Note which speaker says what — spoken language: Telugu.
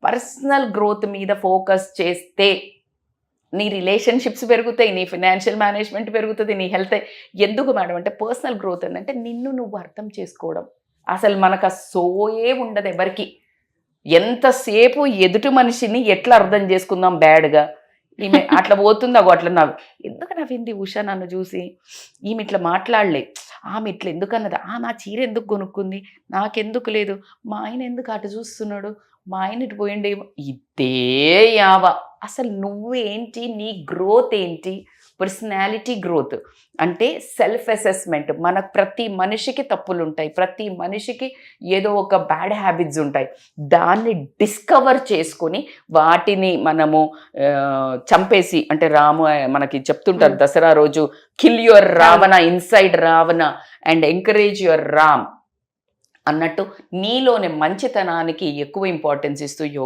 Speaker 1: పర్సనల్ గ్రోత్ మీద ఫోకస్ చేస్తే నీ రిలేషన్షిప్స్ పెరుగుతాయి, నీ ఫినాన్షియల్ మేనేజ్మెంట్ పెరుగుతుంది, నీ హెల్త్. ఎందుకు మేడం అంటే పర్సనల్ గ్రోత్ అంటే నిన్ను నువ్వు అర్థం చేసుకోవడం. అసలు మనకు ఆ సోయే ఉండదు ఎవరికి. ఎంతసేపు ఎదుటి మనిషిని ఎట్లా అర్థం చేసుకుందాం బ్యాడ్గా, ఈమె అట్లా పోతుంది అగో అట్లా నవ్వు, ఎందుకు నవ్వింది ఉషా నన్ను చూసి, ఈమె ఇట్లా మాట్లాడలే, ఆమె ఇట్లా ఎందుకు అన్నది, ఆ చీర ఎందుకు కొనుక్కుంది, నాకెందుకు లేదు, మా ఆయన ఎందుకు అటు చూస్తున్నాడు, మా ఆయన ఇటు పోయిండే, ఇదే యావ. అసలు నువ్వేంటి, నీ గ్రోత్ ఏంటి, పర్సనాలిటీ గ్రోత్ అంటే సెల్ఫ్ అసెస్మెంట్. మనకు ప్రతి మనిషికి తప్పులు ఉంటాయి, ప్రతి మనిషికి ఏదో ఒక బ్యాడ్ హ్యాబిట్స్ ఉంటాయి. దాన్ని డిస్కవర్ చేసుకొని వాటిని మనము చంపేసి, అంటే మనకి చెప్తుంటారు దసరా రోజు, kill your Ravana inside Ravana and encourage your Ram అన్నట్టు, నీలోని మంచితనానికి ఎక్కువ ఇంపార్టెన్స్ ఇస్తూ యోగా